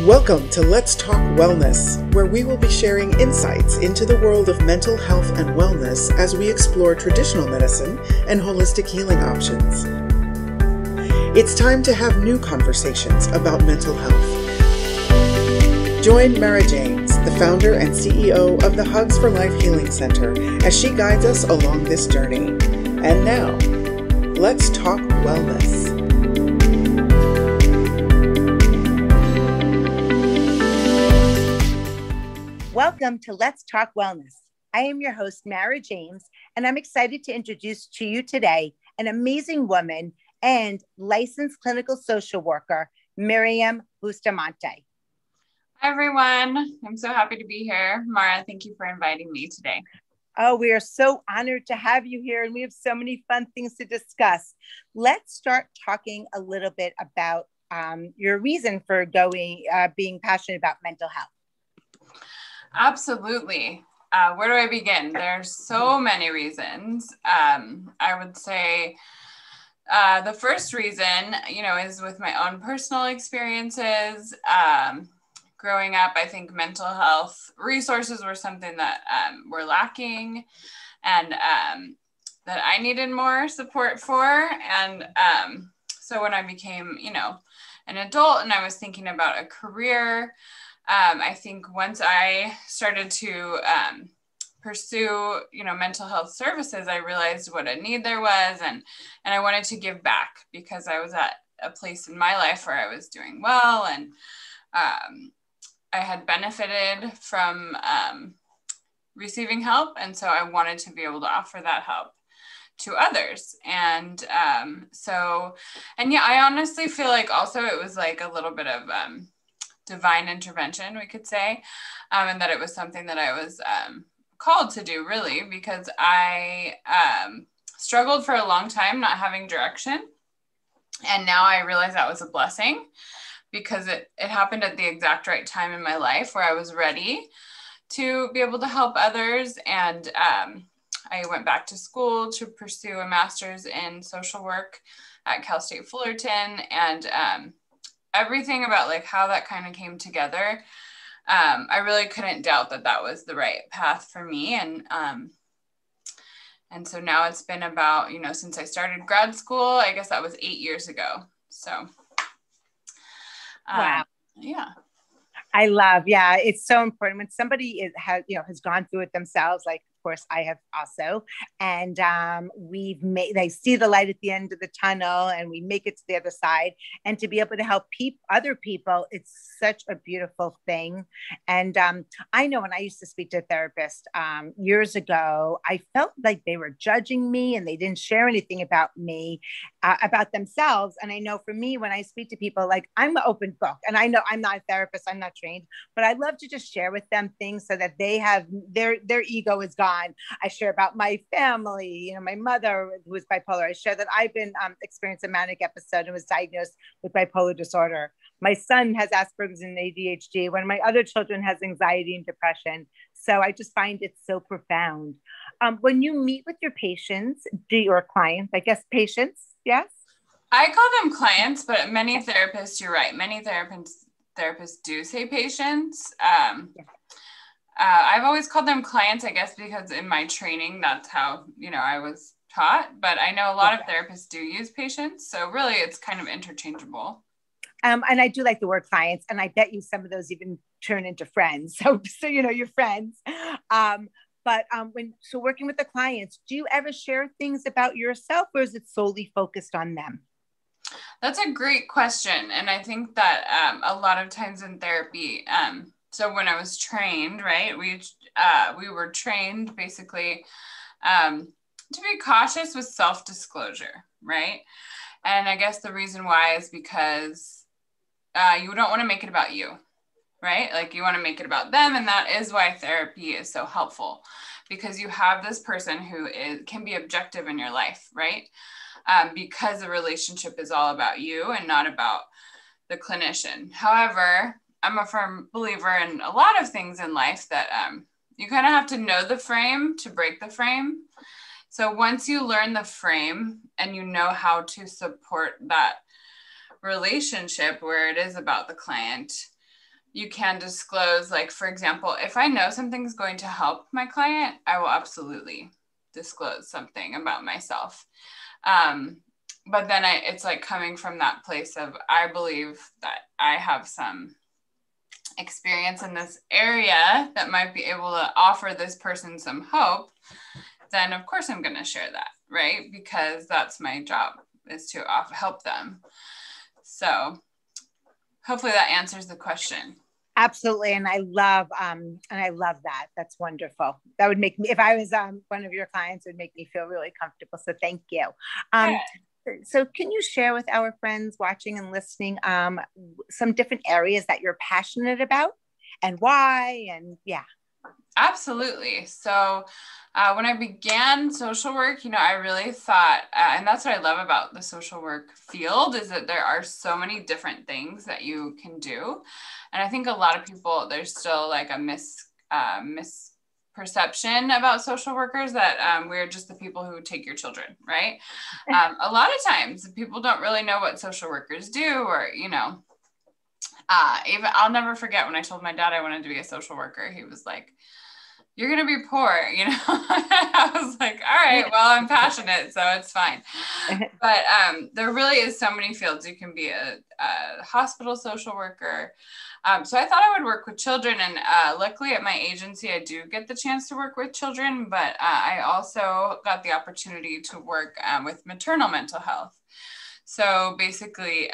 Welcome to Let's Talk Wellness, where we will be sharing insights into the world of mental health and wellness as we explore traditional medicine and holistic healing options. It's time to have new conversations about mental health. Join Mara James, the founder and CEO of the Hugs for Life Healing Center, as she guides us along this journey. And now, let's talk wellness. Welcome to Let's Talk Wellness. I am your host, Mara James, and I'm excited to introduce to you today an amazing woman and licensed clinical social worker, Miriam Bustamante. Hi, everyone. I'm so happy to be here. Mara, thank you for inviting me today. Oh, we are so honored to have you here, and we have so many fun things to discuss. Let's start talking a little bit about your reason for being passionate about mental health. Absolutely. Where do I begin? There's so many reasons. I would say the first reason, is with my own personal experiences. Growing up, I think mental health resources were something that were lacking and that I needed more support for. And so when I became, an adult and I was thinking about a career, I think once I started to pursue, mental health services, I realized what a need there was, and I wanted to give back because I was at a place in my life where I was doing well, and I had benefited from receiving help, and so I wanted to be able to offer that help to others. And I honestly feel like also it was like a little bit of divine intervention, we could say, and that it was something that I was called to do, really, because I struggled for a long time not having direction. And now I realize that was a blessing because it happened at the exact right time in my life where I was ready to be able to help others. And I went back to school to pursue a master's in social work at Cal State Fullerton, and everything about like how that kind of came together, I really couldn't doubt that was the right path for me. And so now it's been about, since I started grad school, I guess that was 8 years ago. So, wow. Yeah. It's so important when somebody has gone through it themselves, like, of course, I have also, and they see the light at the end of the tunnel and we make it to the other side, and to be able to help other people, it's such a beautiful thing. And I know when I used to speak to a therapist years ago, I felt like they were judging me and they didn't share anything about me, about themselves. And I know for me, when I speak to people, like, I'm an open book, and I know I'm not a therapist, I'm not trained, but I love to just share with them things so that they have their ego is gone. I share about my family, my mother who was bipolar. I share that I've been experienced a manic episode and was diagnosed with bipolar disorder. My son has Asperger's and ADHD. One of my other children has anxiety and depression. So I just find it so profound. When you meet with your patients, or clients, I guess patients, yes? I call them clients, but many therapists, you're right. Many therapists do say patients. I've always called them clients, I guess, because in my training, that's how, I was taught. But I know a lot of therapists do use patients. So really, it's kind of interchangeable. And I do like the word clients. And I bet you some of those even turn into friends. So you're friends. But working with the clients, do you ever share things about yourself, or is it solely focused on them? That's a great question. And I think that a lot of times in therapy, so when I was trained, right, we were trained basically to be cautious with self-disclosure, right? And I guess the reason why is because you don't want to make it about you, right? Like, you want to make it about them. And that is why therapy is so helpful, because you have this person who can be objective in your life, right? Because the relationship is all about you and not about the clinician. However, I'm a firm believer in a lot of things in life that you kind of have to know the frame to break the frame. So once you learn the frame and you know how to support that relationship where it is about the client, you can disclose, like, for example, if I know something's going to help my client, I will absolutely disclose something about myself. But then it's like coming from that place of, I believe that I have some experience in this area that might be able to offer this person some hope, then of course I'm going to share that, right? Because that's my job, is to help them. So hopefully that answers the question. Absolutely. And I love that. That's wonderful. That would make me, if I was one of your clients, it would make me feel really comfortable. So thank you. So can you share with our friends watching and listening some different areas that you're passionate about and why? And yeah. Absolutely. So when I began social work, I really thought, and that's what I love about the social work field, is that there are so many different things that you can do. And I think a lot of people, there's still like a misperception about social workers that we're just the people who take your children, right? A lot of times people don't really know what social workers do, or, even I'll never forget when I told my dad I wanted to be a social worker. He was like, "You're going to be poor," I was like, all right, well, I'm passionate, so it's fine. But there really is so many fields. You can be a hospital social worker. So I thought I would work with children. And luckily at my agency, I do get the chance to work with children, but I also got the opportunity to work with maternal mental health. So basically,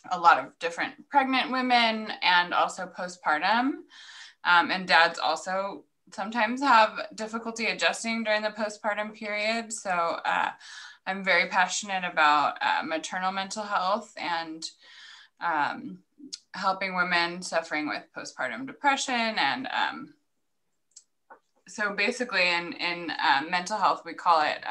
a lot of different pregnant women and also postpartum. And dads also sometimes have difficulty adjusting during the postpartum period. So I'm very passionate about maternal mental health and helping women suffering with postpartum depression. And so basically in mental health, we call it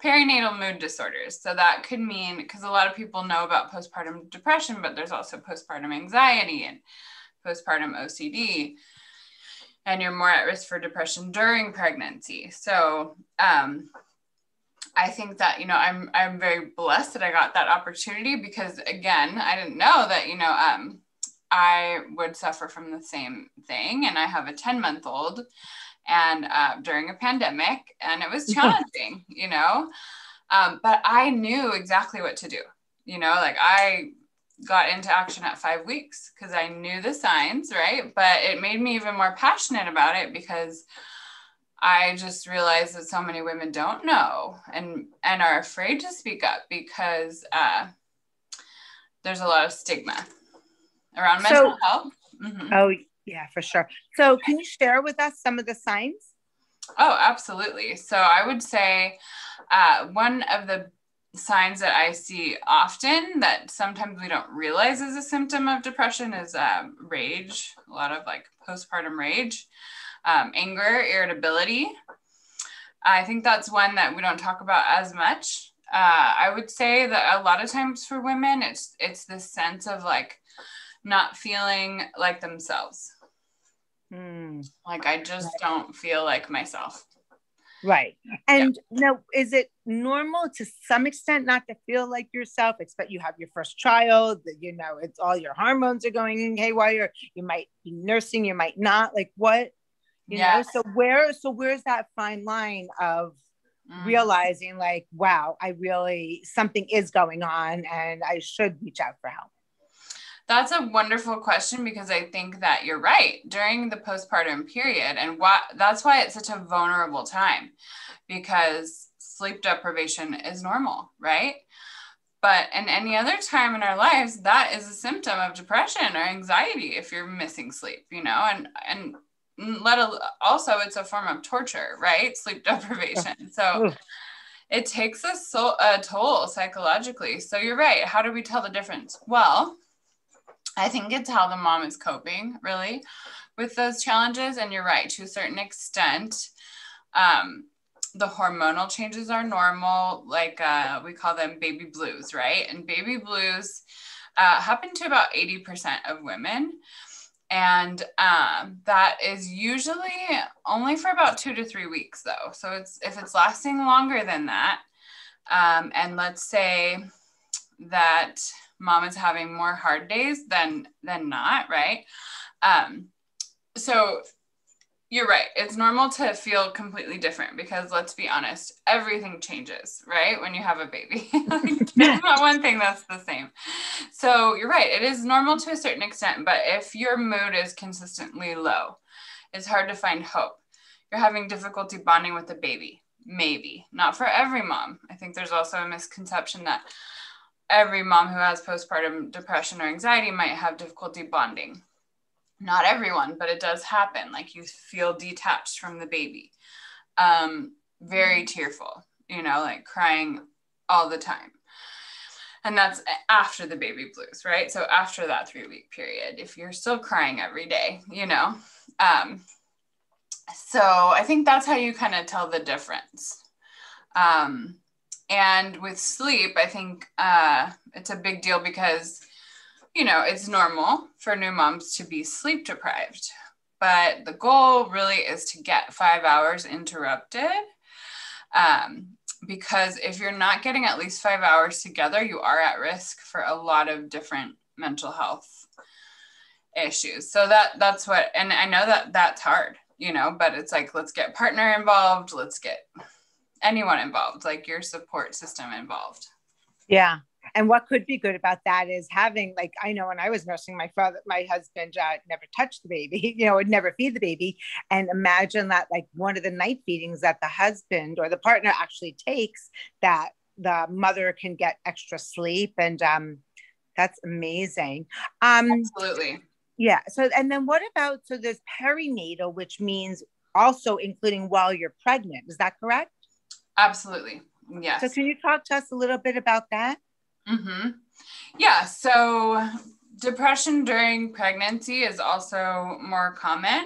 perinatal mood disorders. So that could mean, because a lot of people know about postpartum depression, but there's also postpartum anxiety and postpartum OCD, and you're more at risk for depression during pregnancy. So I think that, I'm very blessed that I got that opportunity, because again, I didn't know that, I would suffer from the same thing. And I have a 10-month-old, and during a pandemic, and it was challenging, but I knew exactly what to do. I got into action at 5 weeks because I knew the signs, right? But it made me even more passionate about it, because I just realized that so many women don't know and are afraid to speak up, because there's a lot of stigma around mental health. Mm-hmm. Oh, yeah, for sure. So can you share with us some of the signs? Oh, absolutely. So I would say one of the signs that I see often that sometimes we don't realize is a symptom of depression is rage, a lot of like postpartum rage, anger, irritability. I think that's one that we don't talk about as much. I would say that a lot of times for women, it's this sense of like not feeling like themselves. Like I just don't feel like myself. Right. And now, is it normal to some extent not to feel like yourself? Expect you have your first child, it's all your hormones are going haywire. You might be nursing, you might not. Like what, know? So where's that fine line of realizing like, wow, something is going on and I should reach out for help? That's a wonderful question, because I think that you're right during the postpartum period. And that's why it's such a vulnerable time, because sleep deprivation is normal, right? But in any other time in our lives, that is a symptom of depression or anxiety if you're missing sleep, and also it's a form of torture, right? Sleep deprivation. So it takes a toll psychologically. So you're right. How do we tell the difference? Well, I think it's how the mom is coping really with those challenges. And you're right, to a certain extent, the hormonal changes are normal. Like we call them baby blues, right? And baby blues happen to about 80% of women. And that is usually only for about 2 to 3 weeks though. So if it's lasting longer than that, and let's say that mom is having more hard days than not, right? So you're right. It's normal to feel completely different because let's be honest, everything changes, right? When you have a baby, there's not one thing that's the same. So you're right. It is normal to a certain extent, but if your mood is consistently low, it's hard to find hope. You're having difficulty bonding with the baby. Maybe not for every mom. I think there's also a misconception that every mom who has postpartum depression or anxiety might have difficulty bonding. Not everyone, but it does happen. Like you feel detached from the baby, very tearful, like crying all the time. And that's after the baby blues, right? So after that 3-week period, if you're still crying every day, so I think that's how you kind of tell the difference. And with sleep, I think it's a big deal because it's normal for new moms to be sleep deprived, but the goal really is to get 5 hours interrupted. Because if you're not getting at least 5 hours together, you are at risk for a lot of different mental health issues. So that's what, and I know that that's hard, but it's like, let's get partner involved. Let's get anyone involved, like your support system involved. Yeah. And what could be good about that is having, like, I know when I was nursing, my husband never touched the baby, would never feed the baby. And imagine that, like, one of the night feedings that the husband or the partner actually takes, that the mother can get extra sleep. And that's amazing. Absolutely. Yeah. So, and then what about, so there's perinatal, which means also including while you're pregnant. Is that correct? Absolutely. Yes. So can you talk to us a little bit about that? Mm-hmm. Yeah. So depression during pregnancy is also more common,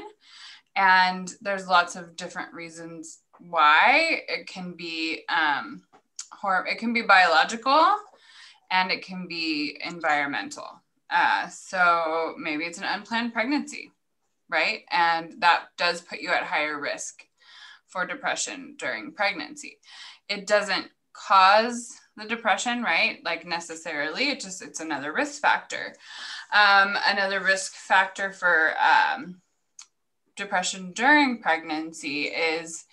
and there's lots of different reasons why. It can be it can be biological, and it can be environmental. So maybe it's an unplanned pregnancy, right? And that does put you at higher risk for depression during pregnancy. It doesn't cause the depression, right? Like necessarily, it's another risk factor. Another risk factor for depression during pregnancy is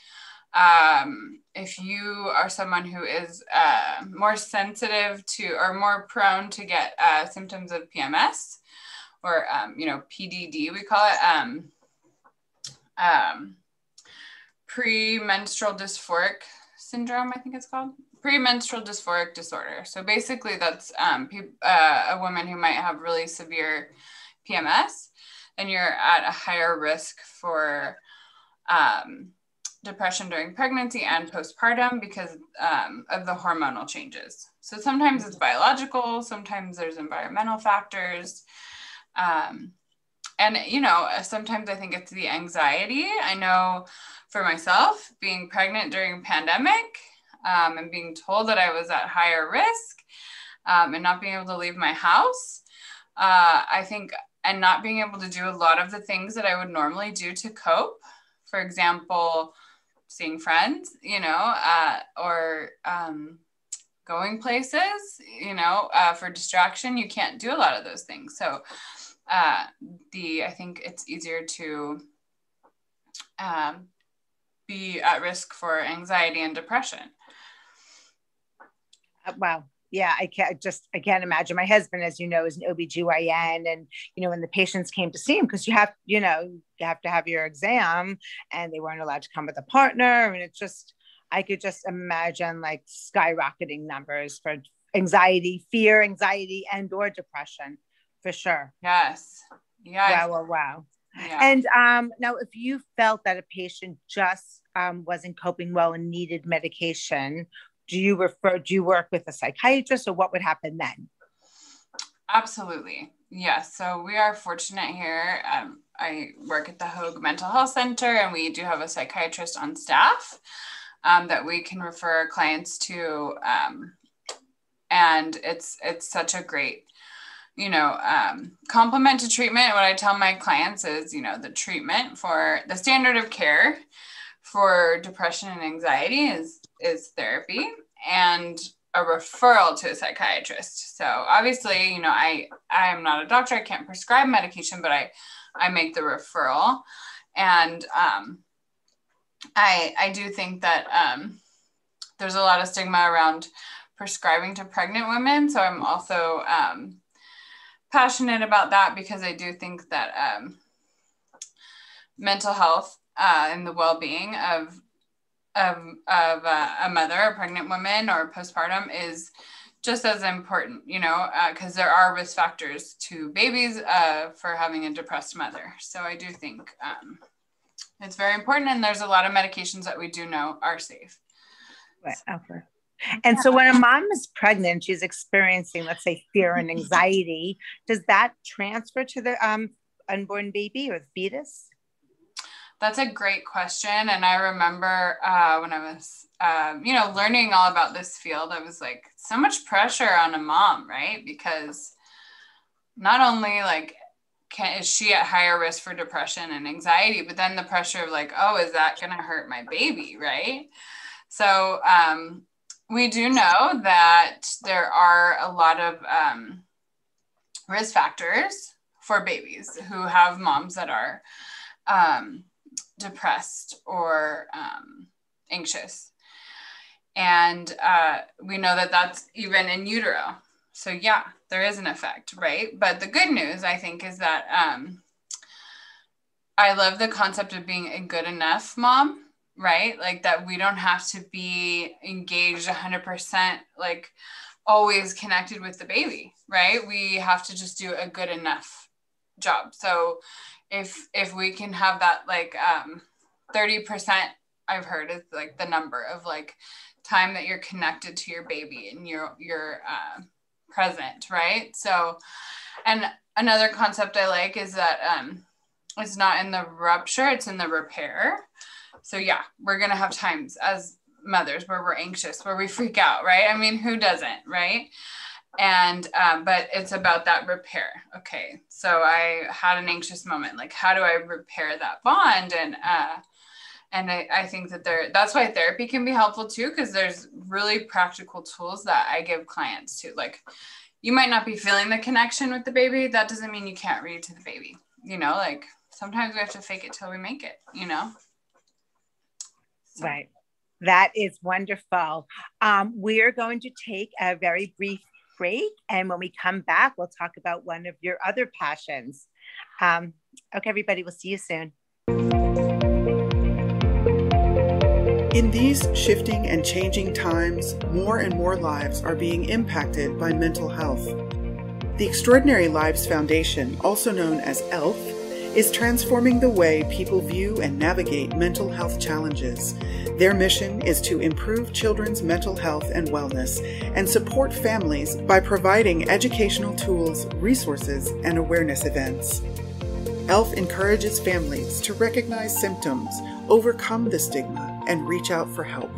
if you are someone who is more sensitive to or more prone to get symptoms of PMS or, PDD, we call it, premenstrual dysphoric syndrome, I think it's called. Premenstrual dysphoric disorder. So basically that's a woman who might have really severe PMS, and you're at a higher risk for depression during pregnancy and postpartum because of the hormonal changes. So sometimes it's biological, sometimes there's environmental factors. And, sometimes I think it's the anxiety. I know for myself, being pregnant during pandemic, and being told that I was at higher risk, and not being able to leave my house, I think, and not being able to do a lot of the things that I would normally do to cope. For example, seeing friends, or going places, for distraction. You can't do a lot of those things. So I think it's easier to be at risk for anxiety and depression. Wow. Yeah, I can't imagine. My husband, as you know, is an OBGYN, and when the patients came to see him, because you have to have your exam, and they weren't allowed to come with a partner, and I could just imagine like skyrocketing numbers for anxiety, and or depression, for sure. Yes. Wow. Yeah. And now, if you felt that a patient just wasn't coping well and needed medication, do you work with a psychiatrist, or what would happen then? Absolutely. Yes. So we are fortunate here. I work at the Hoag Mental Health Center, and we do have a psychiatrist on staff that we can refer clients to. And it's such a great, complement to treatment. What I tell my clients is, the treatment for the standard of care for depression and anxiety is therapy. And a referral to a psychiatrist. So obviously, you know, I am not a doctor. I can't prescribe medication, but I make the referral. And I do think that there's a lot of stigma around prescribing to pregnant women. So I'm also passionate about that, because I do think that mental health and the well-being of a mother, a pregnant woman, or postpartum is just as important, you know, because there are risk factors to babies for having a depressed mother. So I do think it's very important, and there's a lot of medications that we do know are safe. Right. Okay. And so when a mom is pregnant, she's experiencing, let's say, fear and anxiety. Does that transfer to the unborn baby or the fetus? That's a great question. And I remember when I was, you know, learning all about this field, I was like, so much pressure on a mom, right? Because not only like, is she at higher risk for depression and anxiety, but then the pressure of like, oh, is that going to hurt my baby, right? So we do know that there are a lot of risk factors for babies who have moms that are depressed or anxious. And we know that that's even in utero. So yeah, there is an effect, right? But the good news, I think, is that I love the concept of being a good enough mom, right? Like that we don't have to be engaged 100%, like always connected with the baby, right? We have to just do a good enough job. So if we can have that, like 30%, I've heard is like the number of like time that you're connected to your baby and you're present, right? So, and another concept I like is that it's not in the rupture, it's in the repair. So yeah, we're going to have times as mothers where we're anxious, where we freak out, right? I mean, who doesn't, right? And, but it's about that repair. Okay. So I had an anxious moment. Like, how do I repair that bond? And I think that that's why therapy can be helpful too, because there's really practical tools that I give clients to. Like, you might not be feeling the connection with the baby. That doesn't mean you can't read to the baby. You know, like sometimes we have to fake it till we make it, you know? So. Right. That is wonderful. We're going to take a very brief break. And when we come back, we'll talk about one of your other passions. Okay, everybody, we'll see you soon. In these shifting and changing times, more and more lives are being impacted by mental health. The Extraordinary Lives Foundation, also known as ELF, is transforming the way people view and navigate mental health challenges. Their mission is to improve children's mental health and wellness and support families by providing educational tools, resources, and awareness events. ELF encourages families to recognize symptoms, overcome the stigma, and reach out for help.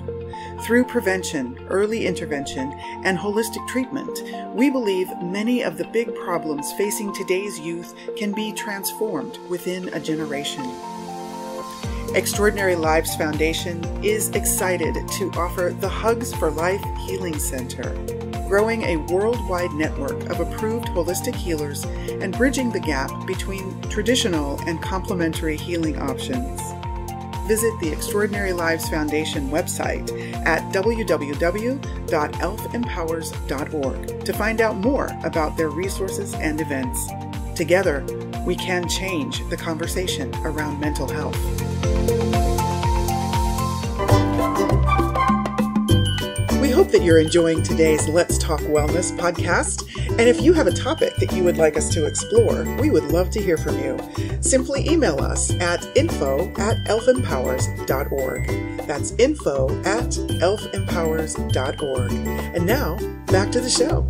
Through prevention, early intervention, and holistic treatment, we believe many of the big problems facing today's youth can be transformed within a generation. Extraordinary Lives Foundation is excited to offer the Hugs for Life Healing Center, growing a worldwide network of approved holistic healers and bridging the gap between traditional and complementary healing options. Visit the Extraordinary Lives Foundation website at www.elfempowers.org to find out more about their resources and events. Together, we can change the conversation around mental health. We hope that you're enjoying today's Let's Talk Wellness podcast. And if you have a topic that you would like us to explore, we would love to hear from you. Simply email us at info@elfempowers.org. That's info@elfempowers.org. And now, back to the show.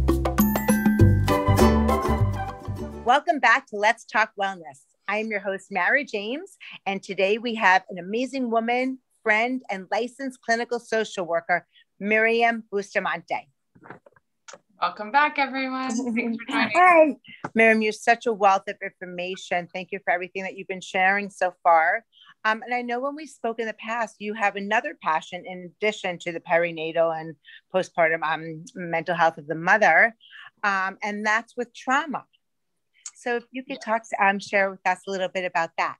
Welcome back to Let's Talk Wellness. I am your host, Mary James, and today we have an amazing woman, friend, and licensed clinical social worker, Miriam Bustamante. Welcome back, everyone. Thanks for joining. Hi, Miriam, you're such a wealth of information. Thank you for everything that you've been sharing so far. And I know when we spoke in the past, you have another passion in addition to the perinatal and postpartum mental health of the mother, and that's with trauma. So if you could share with us a little bit about that.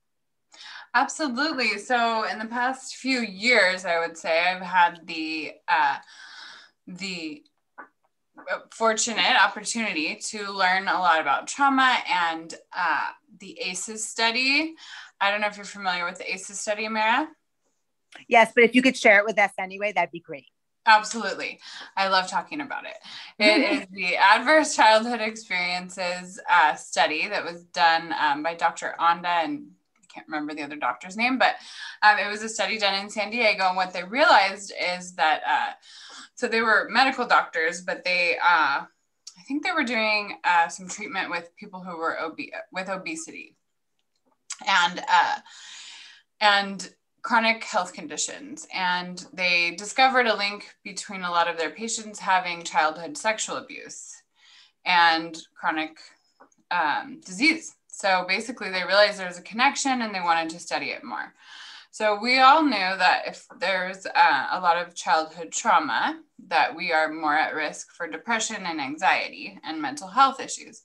Absolutely. So in the past few years, I would say I've had the fortunate opportunity to learn a lot about trauma and the ACEs study. I don't know if you're familiar with the ACEs study, Mara. Yes, but if you could share it with us anyway, that'd be great. Absolutely. I love talking about it. It is the Adverse Childhood Experiences study that was done by Dr. Onda, and I can't remember the other doctor's name, but it was a study done in San Diego. And what they realized is that, so they were medical doctors, but they, I think they were doing some treatment with people who were with obesity and chronic health conditions. And they discovered a link between a lot of their patients having childhood sexual abuse and chronic disease. So basically they realized there was a connection and they wanted to study it more. So we all knew that if there's a lot of childhood trauma, that we are more at risk for depression and anxiety and mental health issues.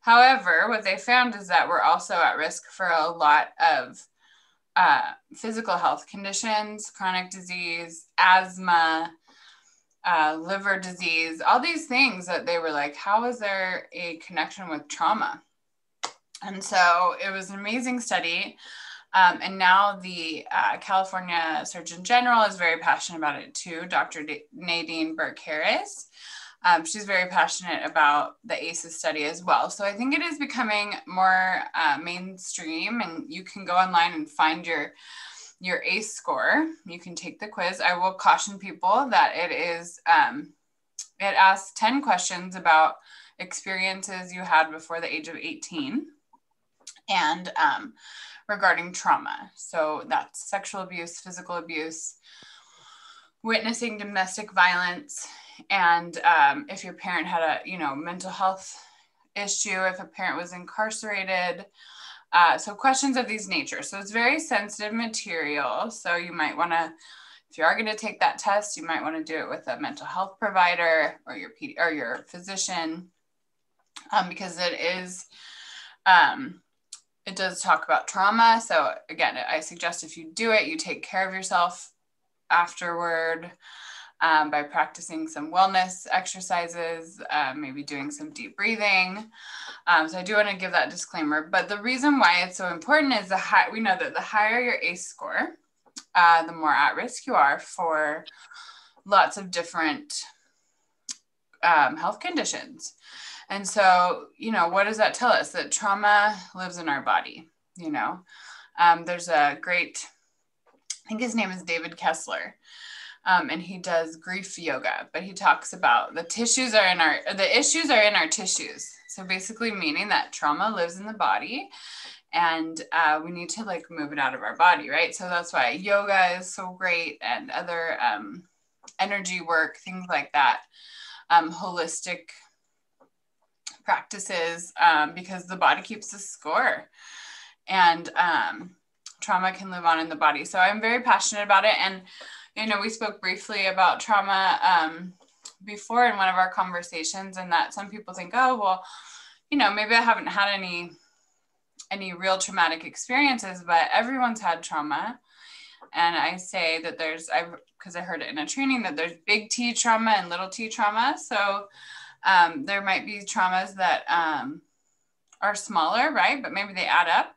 However, what they found is that we're also at risk for a lot of physical health conditions, chronic disease, asthma, liver disease, all these things that they were like, how is there a connection with trauma? And so it was an amazing study. And now the California Surgeon General is very passionate about it too, Dr. Nadine Burke-Harris. She's very passionate about the ACEs study as well. So I think it is becoming more mainstream, and you can go online and find your ACE score. You can take the quiz. I will caution people that it asks 10 questions about experiences you had before the age of 18 and regarding trauma. So that's sexual abuse, physical abuse, witnessing domestic violence, and if your parent had a mental health issue, if a parent was incarcerated, so questions of these nature. So it's very sensitive material. So you might want to, if you are going to take that test, you might want to do it with a mental health provider or your physician, because it does talk about trauma. So again, I suggest if you do it, you take care of yourself afterward. By practicing some wellness exercises, maybe doing some deep breathing. So I do want to give that disclaimer, but the reason why it's so important is we know that the higher your ACE score, the more at risk you are for lots of different health conditions. And so, what does that tell us? That trauma lives in our body. There's a great, I think his name is David Kessler. And he does grief yoga, but he talks about the issues are in our tissues. So basically meaning that trauma lives in the body, and we need to move it out of our body, right? So that's why yoga is so great, and other energy work, things like that, holistic practices, because the body keeps the score, and trauma can live on in the body. So I'm very passionate about it. And we spoke briefly about trauma before in one of our conversations, and that some people think, oh, well, maybe I haven't had any real traumatic experiences, but everyone's had trauma. And I say that because I heard it in a training, that there's big T trauma and little t trauma. So there might be traumas that are smaller, right? But maybe they add up.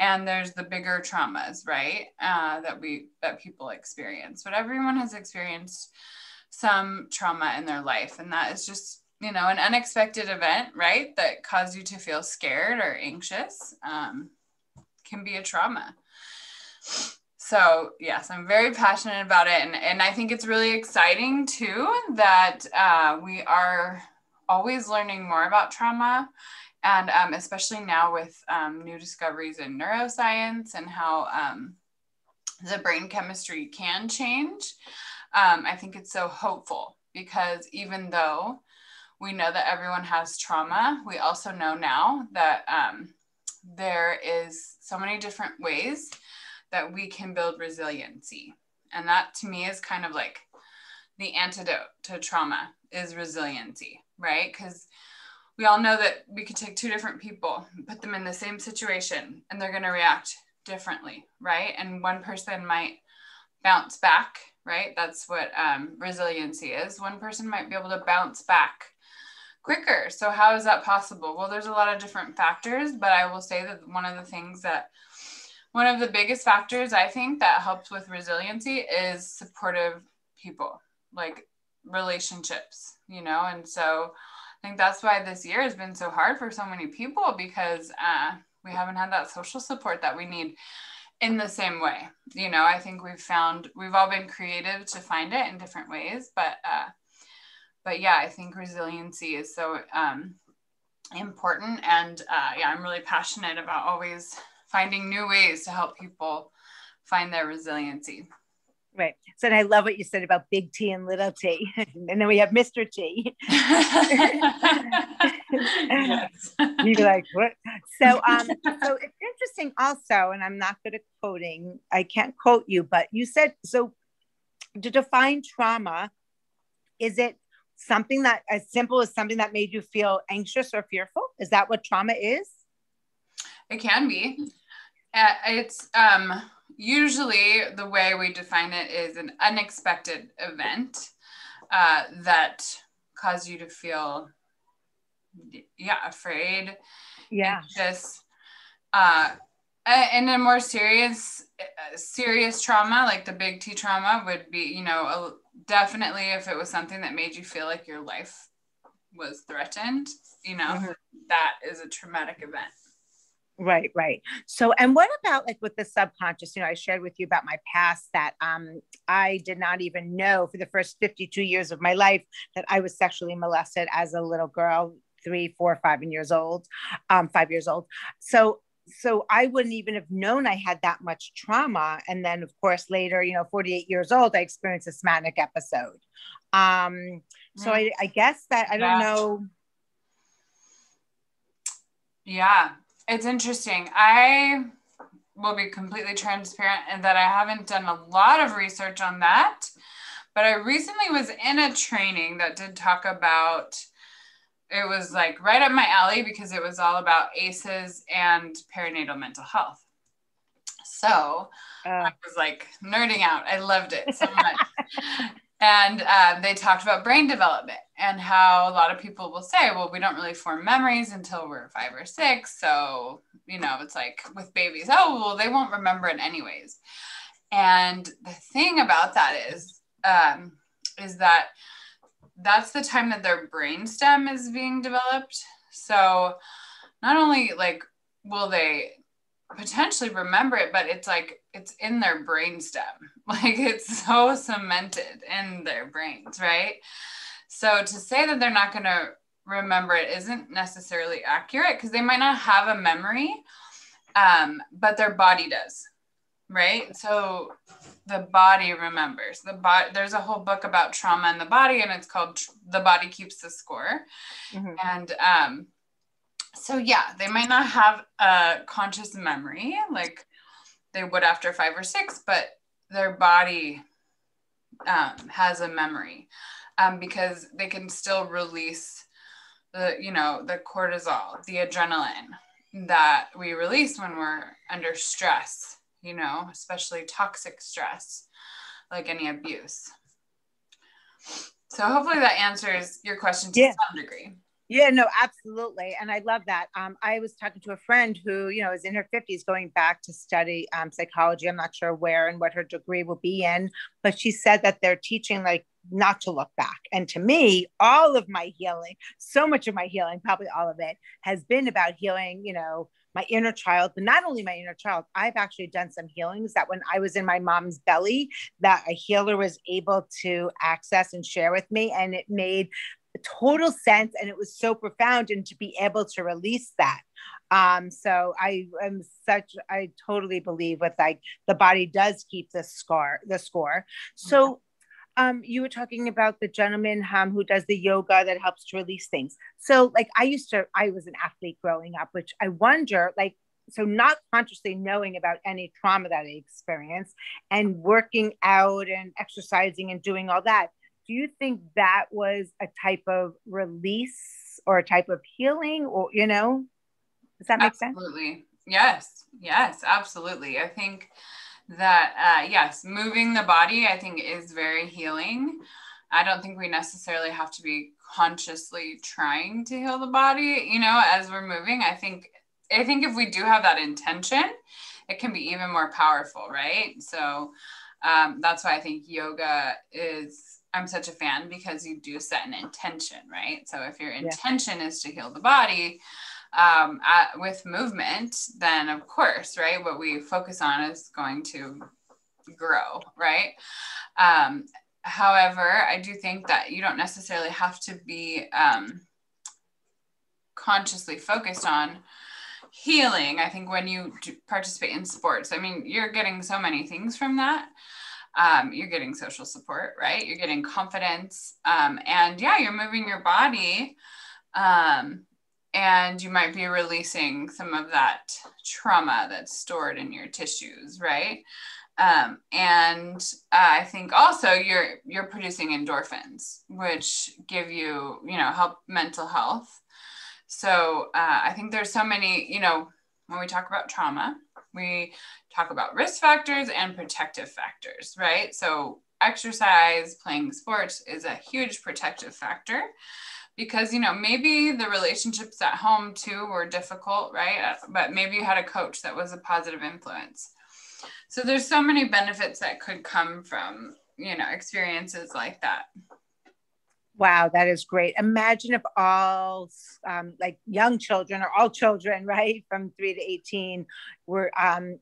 And there's the bigger traumas, right? That people experience. But everyone has experienced some trauma in their life. And that is just, an unexpected event, right? That caused you to feel scared or anxious, can be a trauma. So yes, I'm very passionate about it. And I think it's really exciting too, that we are always learning more about trauma. And especially now with new discoveries in neuroscience and how the brain chemistry can change, I think it's so hopeful, because even though we know that everyone has trauma, we also know now that there is so many different ways that we can build resiliency. And that to me is kind of like the antidote to trauma is resiliency, right? Because we all know that we could take two different people, put them in the same situation, and they're going to react differently, right? And one person might bounce back, right? That's what resiliency is. One person might be able to bounce back quicker. So how is that possible? Well, there's a lot of different factors, but I will say that one of the biggest factors I think that helps with resiliency is supportive people, like relationships, and so I think that's why this year has been so hard for so many people, because we haven't had that social support that we need in the same way. I think we've all been creative to find it in different ways, but yeah, I think resiliency is so important. And yeah, I'm really passionate about always finding new ways to help people find their resiliency. Right. So and I love what you said about big T and little t. And then we have Mr. T. Yes. You'd be like, what? So it's interesting also, and I'm not good at quoting, I can't quote you, but you said, so to define trauma, is it something that as simple as something that made you feel anxious or fearful? Is that what trauma is? It can be. It's usually the way we define it is an unexpected event that caused you to feel, afraid, anxious. And a more serious trauma, like the big T trauma, would be, definitely if it was something that made you feel like your life was threatened, that is a traumatic event. Right. So, and what about like with the subconscious? I shared with you about my past that I did not even know for the first 52 years of my life that I was sexually molested as a little girl, 3, 4, 5 years old, 5 years old. So I wouldn't even have known I had that much trauma. And then of course, later, 48 years old, I experienced a somatic episode. So I guess that, I don't know. Yeah. It's interesting. I will be completely transparent in that I haven't done a lot of research on that, but I recently was in a training that did talk about, it was like right up my alley because it was all about ACEs and perinatal mental health. So I was like nerding out. I loved it so much. And they talked about brain development and how a lot of people will say, well, we don't really form memories until we're 5 or 6. So, it's like with babies, oh, well, they won't remember it anyways. And the thing about that is that that's the time that their brainstem is being developed. So not only like will they potentially remember it, but it's like it's in their brainstem, like it's so cemented in their brains, right? So to say that they're not going to remember it isn't necessarily accurate, because they might not have a memory, but their body does, right? So the body remembers. There's a whole book about trauma in the body, and it's called The Body Keeps the Score. Mm-hmm. And so yeah, they might not have a conscious memory like they would after 5 or 6, but their body has a memory because they can still release the cortisol, the adrenaline that we release when we're under stress, especially toxic stress, like any abuse. So hopefully that answers your question to some degree. Yeah, no, absolutely. And I love that. I was talking to a friend who, is in her 50s going back to study psychology. I'm not sure where and what her degree will be in, but she said that they're teaching like not to look back. And to me, all of my healing, so much of my healing, probably all of it, has been about healing, my inner child, but not only my inner child, I've actually done some healings that when I was in my mom's belly, that a healer was able to access and share with me. And it made total sense, and it was so profound, and to be able to release that. So I totally believe with like the body does keep the score. So you were talking about the gentleman who does the yoga that helps to release things. So like I was an athlete growing up, which I wonder, like, so not consciously knowing about any trauma that I experienced and working out and exercising and doing all that, do you think that was a type of release or a type of healing, or, does that make sense? Absolutely. Yes. Yes, absolutely. I think that, yes, moving the body, I think, is very healing. I don't think we necessarily have to be consciously trying to heal the body, as we're moving. I think if we do have that intention, it can be even more powerful, right? So that's why I think yoga I'm such a fan, because you do set an intention, right? So if your intention is to heal the body with movement, then of course, right, what we focus on is going to grow, right? However, I do think that you don't necessarily have to be consciously focused on healing. I think when you participate in sports, I mean, you're getting so many things from that. You're getting social support, right? You're getting confidence. And yeah, you're moving your body. And you might be releasing some of that trauma that's stored in your tissues, right? And I think also you're producing endorphins, which give you, help mental health. So I think there's so many, when we talk about trauma, we talk about risk factors and protective factors, right? So exercise, playing sports is a huge protective factor, because, maybe the relationships at home too were difficult, right? But maybe you had a coach that was a positive influence. So there's so many benefits that could come from, experiences like that. Wow, that is great. Imagine if all like young children, or all children, right, from 3 to 18 were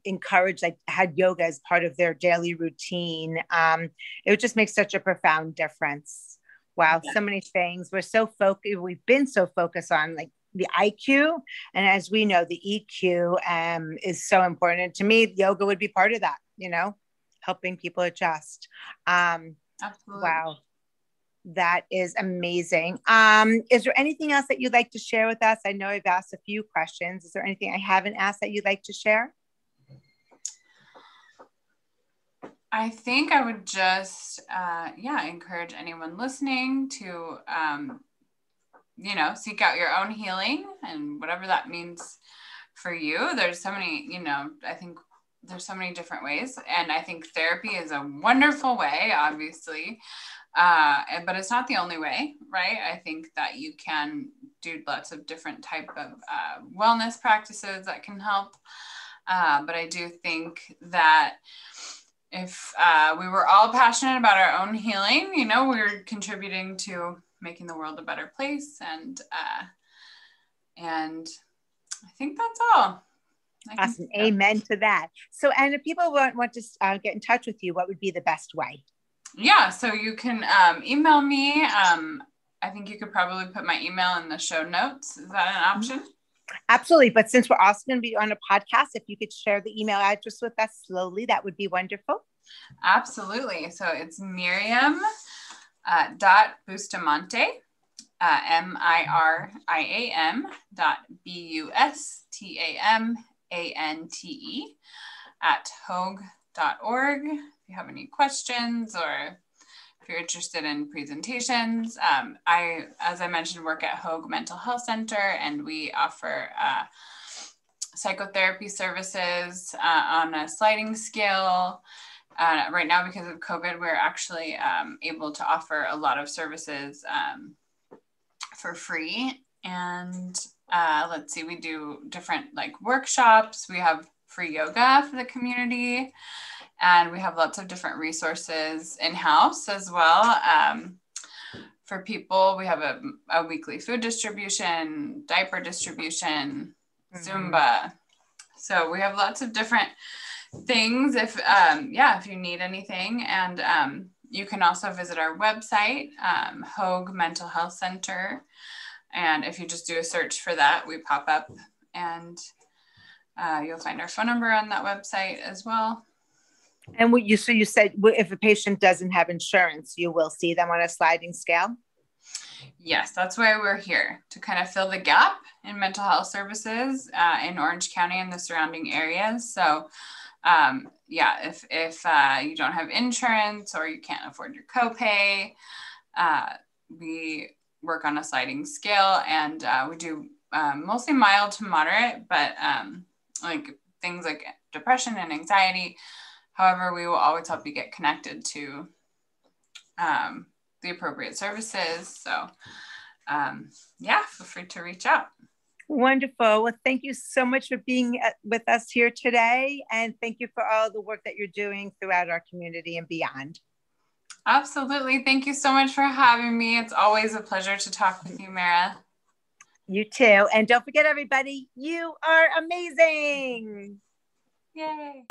encouraged, like had yoga as part of their daily routine. It would just make such a profound difference. Wow, so many things. We've been so focused on like the IQ. And as we know, the EQ is so important. And to me, yoga would be part of that, helping people adjust. Absolutely. Wow. That is amazing. Is there anything else that you'd like to share with us? I know I've asked a few questions. Is there anything I haven't asked that you'd like to share? I think I would just, encourage anyone listening to, seek out your own healing, and whatever that means for you. There's so many, I think there's so many different ways. And I think therapy is a wonderful way, obviously. But it's not the only way, right? I think that you can do lots of different type of wellness practices that can help. But I do think that if we were all passionate about our own healing, we're contributing to making the world a better place. And I think that's all. Awesome. Amen to that. So, and if people want to get in touch with you, what would be the best way? Yeah, so you can email me. I think you could probably put my email in the show notes. Is that an option? Absolutely. But since we're also going to be on a podcast, if you could share the email address with us slowly, that would be wonderful. Absolutely. So it's Miriam Bustamante, MIRIAM BUSTAMANTE @hoag.org. If you have any questions, or if you're interested in presentations, as I mentioned, work at Hoag Mental Health Center, and we offer psychotherapy services on a sliding scale. Right now, because of COVID, we're actually able to offer a lot of services for free. And let's see, we do different workshops. We have free yoga for the community. And we have lots of different resources in-house as well. For people, we have a weekly food distribution, diaper distribution, Zumba. So we have lots of different things if you need anything. And you can also visit our website, Hoag Mental Health Center. And if you just do a search for that, we pop up, and you'll find our phone number on that website as well. And you said if a patient doesn't have insurance, you will see them on a sliding scale? Yes, that's why we're here, to kind of fill the gap in mental health services in Orange County and the surrounding areas. So if you don't have insurance or you can't afford your copay, we work on a sliding scale, and we do mostly mild to moderate, but like things like depression and anxiety. However, we will always help you get connected to the appropriate services. So feel free to reach out. Wonderful. Well, thank you so much for being with us here today. And thank you for all the work that you're doing throughout our community and beyond. Absolutely. Thank you so much for having me. It's always a pleasure to talk with you, Mara. You too. And don't forget, everybody, you are amazing. Yay.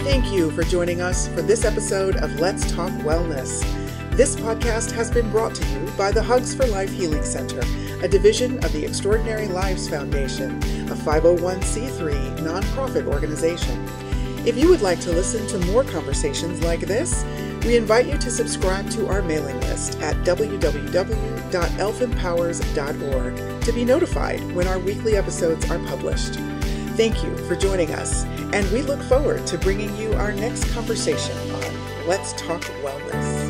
Thank you for joining us for this episode of Let's Talk Wellness. This podcast has been brought to you by the Hugs for Life Healing Center, a division of the Extraordinary Lives Foundation, a 501c3 nonprofit organization. If you would like to listen to more conversations like this, we invite you to subscribe to our mailing list at www.elfempowers.org to be notified when our weekly episodes are published. Thank you for joining us, and we look forward to bringing you our next conversation on Let's Talk Wellness.